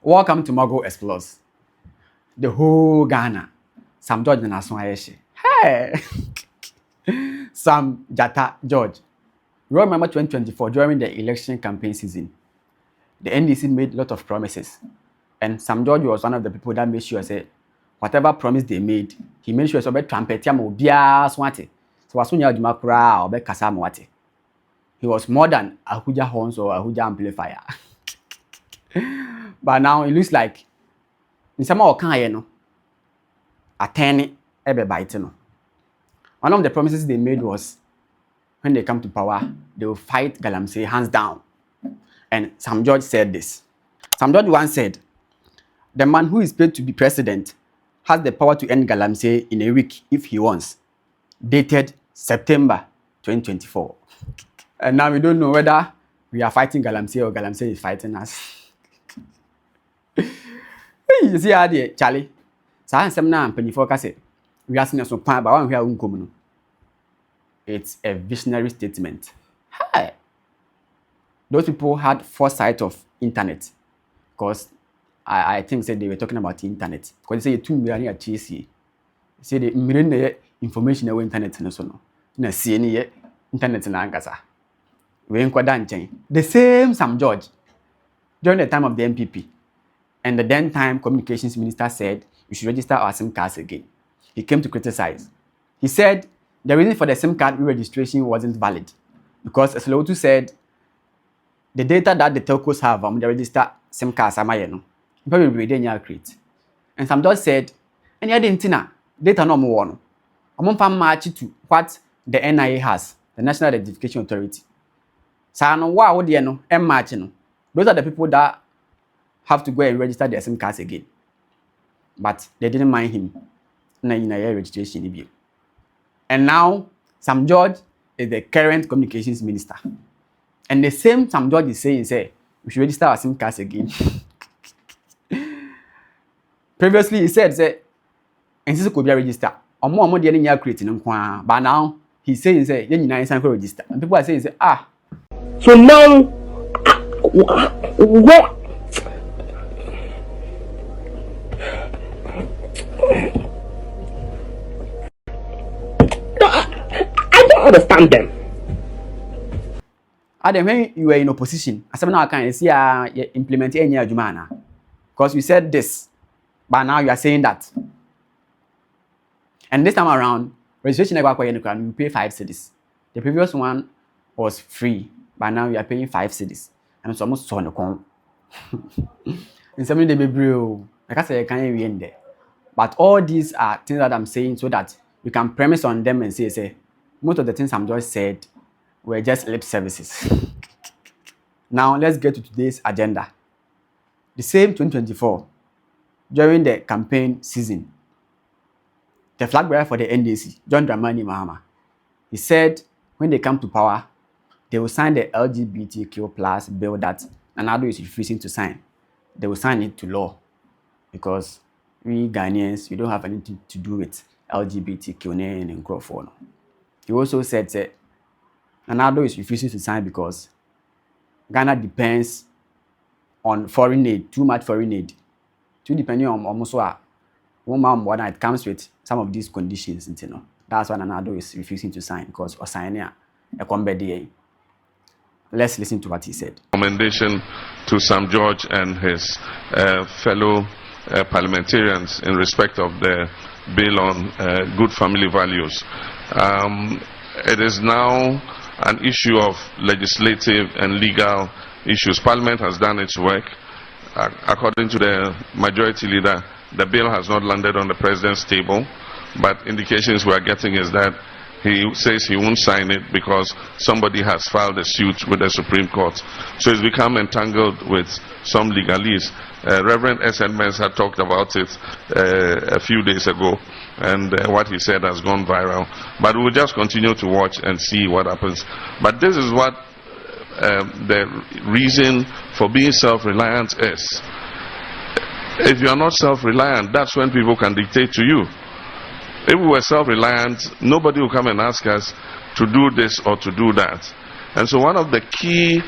Welcome to Mogul Explores. The whole Ghana. Sam George and Aswayeshi. Hey! Sam Jata George. You remember 2024 during the election campaign season. The NDC made a lot of promises. And Sam George was one of the people that made sure say whatever promise they made, he made sure so be trumpet ya mo bia swate. So wasunya adwuma kura obe kasa mwate. He was more than a Ahuja horns or a Ahuja amplifier. But now it looks like in some more kind, no, a tiny ebe bite, no. One of the promises they made was when they come to power, they will fight Galamsey hands down. And Sam George said this. Sam George once said, the man who is paid to be president has the power to end Galamsey in a week if he wants. Dated September 2024. And now we don't know whether we are fighting Galamsey or Galamsey is fighting us. You see how the Charlie. So I am now penny focus it. We are seeing some point about one here. It's a visionary statement. Hi. Those people had foresight of internet. Because I think said they were talking about the internet. Because they say 2 million at GC. Say the million information over internet and so on. Na see any internet in Angasa. We ain't quite done. The same Sam George during the time of the MPP. And the then time communications minister said we should register our SIM cards again. He came to criticize. He said the reason for the SIM card re-registration wasn't valid because as Lotu said, the data that the telcos have they register SIM cards amayeno. Probably they are create. And some George said, any other data no more. I'm match to what the NIA has, the National Identification Authority. So no wow they no match no. Those are the people that have to go and register their SIM cards again. But they didn't mind him. Registration. And now, Sam George is the current communications minister. And the same Sam George is saying, we should register our SIM cards again. Previously, he said, and this could be registered. Or more than any creating. But now, he's saying, register. And people are saying, So now, what? I don't understand them. Adam, when you were in opposition, as now I can see implement any Jumana. Because you said this, but now you are saying that. And this time around, registration you pay 5 cedis. The previous one was free, but now you are paying 5 cedis. And it's almost so on the con. And somebody they be real. Like I said, I can't even there. But all these are things that I'm saying so that we can premise on them and say, most of the things I'm just said were just lip services. Now, let's get to today's agenda. The same 2024, during the campaign season, the flag bearer for the NDC, John Dramani Mahama, he said when they come to power, they will sign the LGBTQ plus bill that Nanado is refusing to sign. They will sign it to law because we Ghanaians, we don't have anything to do with LGBTQ and Crawford. He also said that Nanado is refusing to sign because Ghana depends on foreign aid, too much foreign aid. Too depending on almost one it comes with some of these conditions. That's why Nanado is refusing to sign because or signing a combat. Let's listen to what he said. Commendation to Sam George and his fellow parliamentarians in respect of the bill on good family values. It is now an issue of legislative and legal issues. Parliament has done its work. According to the majority leader, the bill has not landed on the president's table, but indications we are getting is that he says he won't sign it because somebody has filed a suit with the Supreme Court. So it's become entangled with some legalese. Reverend S. Edmonds had talked about it a few days ago, and what he said has gone viral. But we'll just continue to watch and see what happens. But this is what the reason for being self-reliant is. If you are not self-reliant, that's when people can dictate to you. If we were self-reliant, nobody will come and ask us to do this or to do that. And so one of the key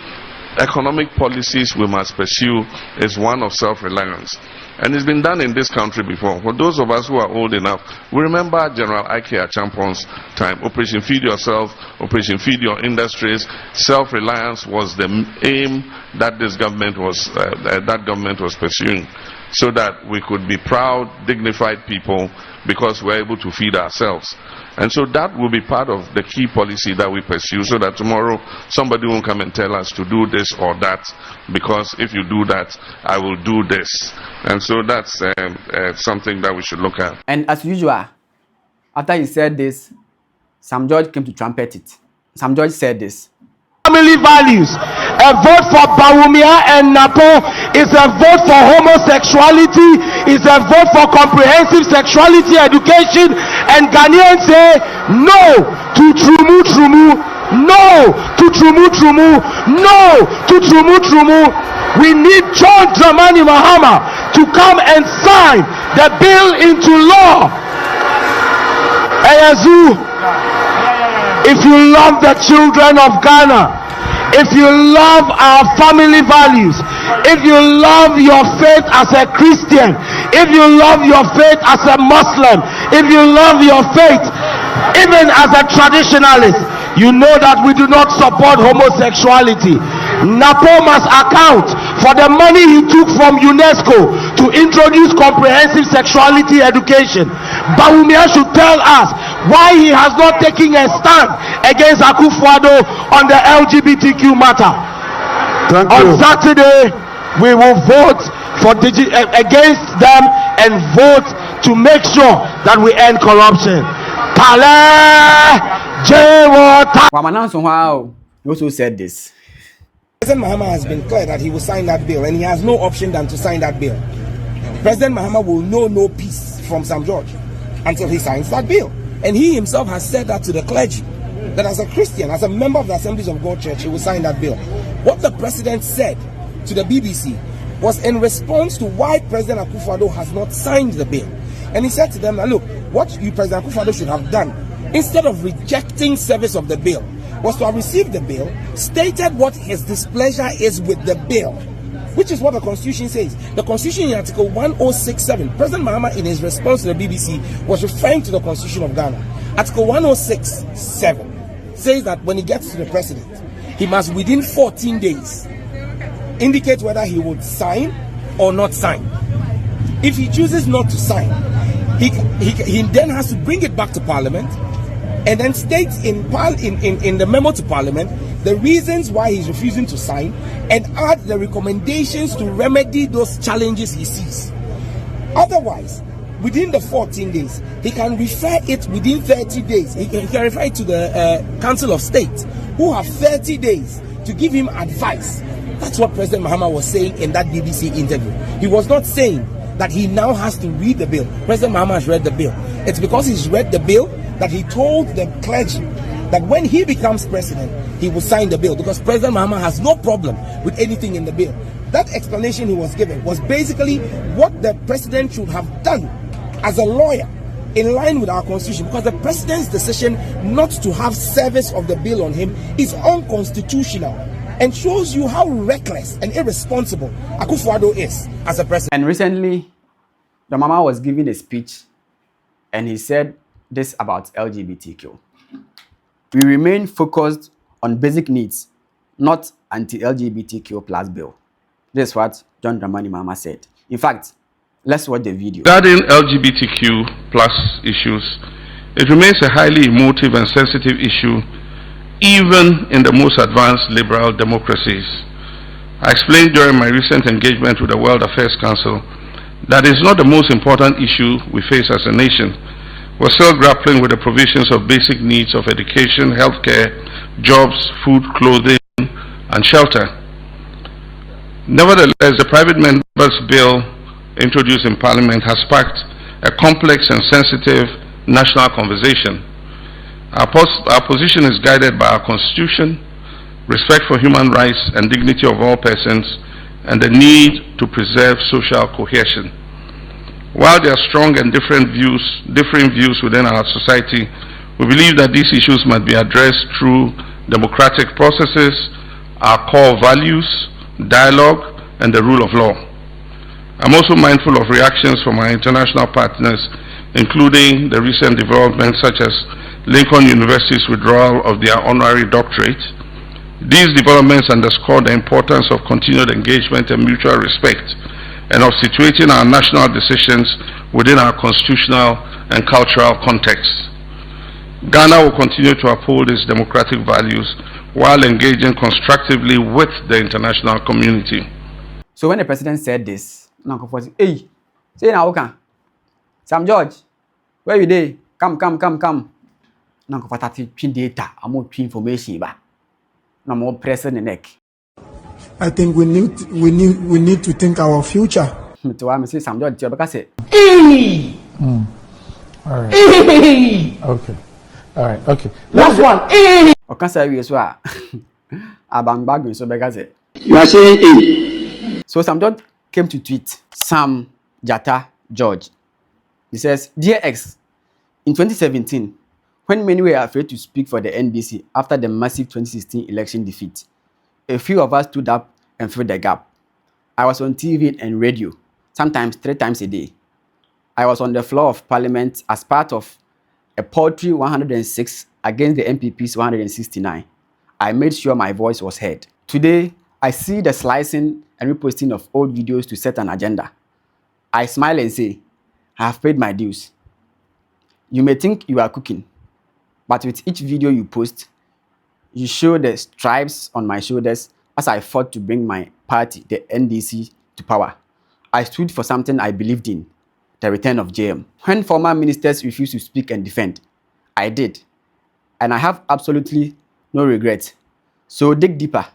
economic policies we must pursue is one of self-reliance. And it's been done in this country before. For those of us who are old enough, we remember General Ike Achampon's time. Operation Feed Yourself, Operation Feed Your Industries. Self-reliance was the aim that this government was pursuing, so that we could be proud, dignified people because we're able to feed ourselves. And so that will be part of the key policy that we pursue, so that tomorrow somebody won't come and tell us to do this or that, because if you do that, I will do this. And so that's something that we should look at. And as usual, after he said this, Sam George came to trumpet it. Sam George said this. Family values. A vote for Bawumia and Napo is a vote for homosexuality, is a vote for comprehensive sexuality education, and Ghanaians say no to Trumu Trumu, no to Trumu Trumu, no to Trumu Trumu. We need John Dramani Mahama to come and sign the bill into law. Ayazu, if you love the children of Ghana, if you love our family values, if you love your faith as a Christian, if you love your faith as a Muslim, if you love your faith even as a traditionalist, you know that we do not support homosexuality. Napo must account for the money he took from UNESCO to introduce comprehensive sexuality education. Bawumia should tell us why he has not taken a stand against Akufo-Addo on the LGBTQ matter. On Saturday, we will vote against them and vote to make sure that we end corruption. He also said this. President Mahama has been clear that he will sign that bill, and he has no option than to sign that bill. President Mahama will know no peace from Sam George until he signs that bill. And he himself has said that to the clergy, that as a Christian, as a member of the Assemblies of God Church, he will sign that bill. What the president said to the BBC was in response to why President Akufo-Addo has not signed the bill. And he said to them, look, what you, President Akufo-Addo, should have done, instead of rejecting service of the bill, was to have received the bill, stated what his displeasure is with the bill, which is what the Constitution says. The Constitution in Article 1067, President Mahama in his response to the BBC was referring to the Constitution of Ghana. Article 1067 says that when he gets to the president, he must within 14 days indicate whether he would sign or not sign. If he chooses not to sign, he then has to bring it back to Parliament and then states in the memo to Parliament the reasons why he's refusing to sign and add the recommendations to remedy those challenges he sees. Otherwise, within the 14 days, he can refer it within 30 days. He can refer it to the Council of State, who have 30 days to give him advice. That's what President Mahama was saying in that BBC interview. He was not saying that he now has to read the bill. President Mahama has read the bill. It's because he's read the bill that he told the clergy that when he becomes president, he will sign the bill, because President Mahama has no problem with anything in the bill. That explanation he was given was basically what the president should have done as a lawyer in line with our constitution, because the president's decision not to have service of the bill on him is unconstitutional and shows you how reckless and irresponsible Akufo-Addo is as a president. And recently, the Mama was giving a speech and he said this about LGBTQ. We remain focused on basic needs, not anti-LGBTQ plus bill. This is what John Dramani Mahama said. In fact, let's watch the video. Regarding LGBTQ plus issues, it remains a highly emotive and sensitive issue, even in the most advanced liberal democracies. I explained during my recent engagement with the World Affairs Council that it's not the most important issue we face as a nation. We're still grappling with the provisions of basic needs of education, healthcare, jobs, food, clothing, and shelter. Nevertheless, the private members' bill introduced in Parliament has sparked a complex and sensitive national conversation. Our position is guided by our Constitution, respect for human rights and dignity of all persons, and the need to preserve social cohesion. While there are strong and differing views within our society, we believe that these issues must be addressed through democratic processes our core values, dialogue, and the rule of law. I'm also mindful of reactions from our international partners, including the recent developments such as Lincoln University's withdrawal of their honorary doctorate. These developments underscore the importance of continued engagement and mutual respect, and of situating our national decisions within our constitutional and cultural context. Ghana will continue to uphold its democratic values while engaging constructively with the international community. So when the president said this, Uncle was, hey, say now, okay, Sam George, where you dey? Come. Uncle Fatati pin data, I'm more information, but no more pressing the neck. I think we need to think our future. To I say Sam George, because say, All right. Okay. All right. Okay. Last one. okay, say we so abang bag so because say. You are saying A. So Sam George came to tweet Sam Jata George. He says, Dear X, in 2017, when many were afraid to speak for the NDC after the massive 2016 election defeat, a few of us stood up and filled the gap. I was on TV and radio, sometimes 3 times a day. I was on the floor of Parliament as part of a paltry 106 against the MPP's 169. I made sure my voice was heard. Today, I see the slicing and reposting of old videos to set an agenda. I smile and say, I have paid my dues. You may think you are cooking, but with each video you post, you show the stripes on my shoulders as I fought to bring my party, the NDC, to power. I stood for something I believed in, the return of JM. When former ministers refused to speak and defend, I did. And I have absolutely no regret. So dig deeper.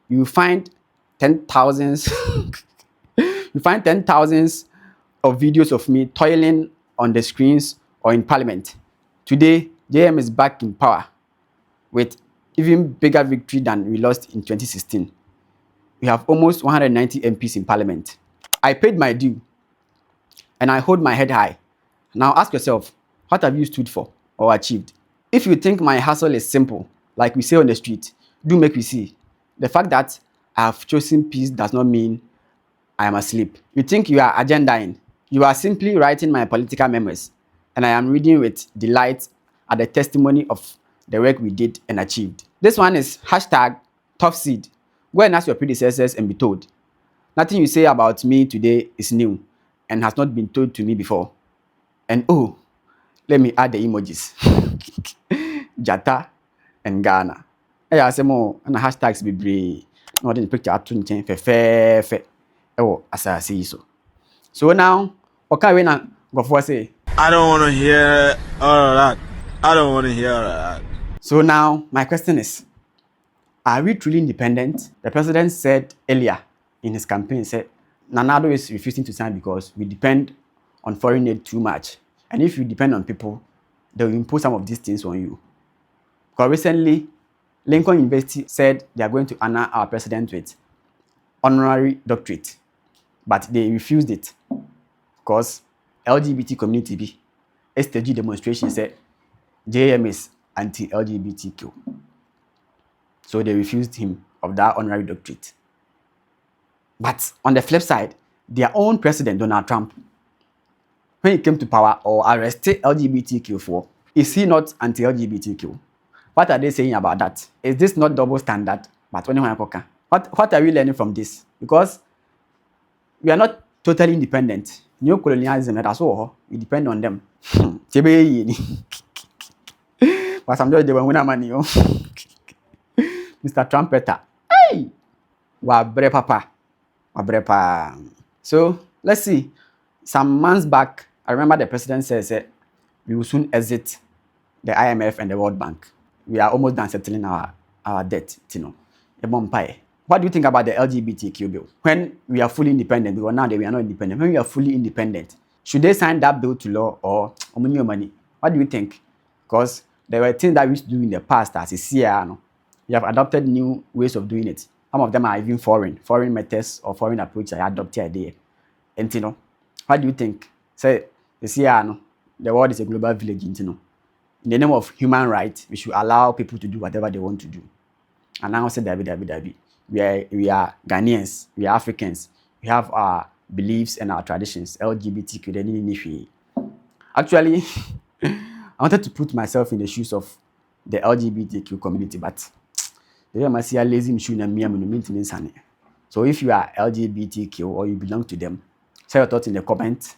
You will find 10,000s of videos of me toiling on the screens or in Parliament. Today, JM is back in power with even bigger victory than we lost in 2016. We have almost 190 MPs in Parliament. I paid my due and I hold my head high. Now ask yourself, what have you stood for or achieved? If you think my hustle is simple, like we say on the street, do make me see. The fact that I have chosen peace does not mean I am asleep. You think you are agendaing. You are simply writing my political memoirs, and I am reading with delight at the testimony of the work we did and achieved. This one is #ToughSeed. Go and ask your predecessors and be told. Nothing you say about me today is new and has not been told to me before. And oh, let me add the emojis. Jata and Ghana. I say more and hashtags be brave. No, the picture at 20 oh, as I see so. So now, okay, when I go for say, I don't want to hear all of that. So now, my question is, are we truly independent? The president said earlier in his campaign, he said, Nanado is refusing to sign because we depend on foreign aid too much. And if you depend on people, they will impose some of these things on you. Because recently, Lincoln University said they are going to honor our president with honorary doctorate, but they refused it because LGBT community be STG demonstration said JM is anti-LGBTQ. So they refused him of that honorary doctorate. But on the flip side, their own president, Donald Trump, when he came to power or arrested LGBTQ for, is he not anti-LGBTQ? What are they saying about that? Is this not double standard? But what are we learning from this? Because we are not totally independent. New colonialism, that's all. We depend on them. But some judge they were winning money. Mr. Trumpeter. Hey! Wabre papa. So let's see. Some months back, I remember the president said we will soon exit the IMF and the World Bank. We are almost done settling our debt, you know. What do you think about the LGBTQ bill? When we are fully independent, because now we are not independent. When we are fully independent, should they sign that bill to law or money? What do you think? Because there were things that we used to do in the past as a CR. We have adopted new ways of doing it. Some of them are even foreign methods or foreign approaches I adopted there. And you know, what do you think? Say the CR, the world is a global village, you know. In the name of human rights, we should allow people to do whatever they want to do. And now say David. we are Ghanaians, we are Africans, we have our beliefs and our traditions. LGBTQ, they didn't. Actually, I wanted to put myself in the shoes of the LGBTQ community, but they must see a lazy machine and me. So if you are LGBTQ or you belong to them, share your thoughts in the comments.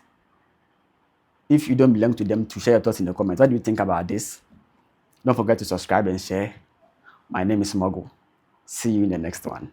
If you don't belong to them, to share your thoughts in the comments. What do you think about this? Don't forget to subscribe and share. My name is Mogul. See you in the next one.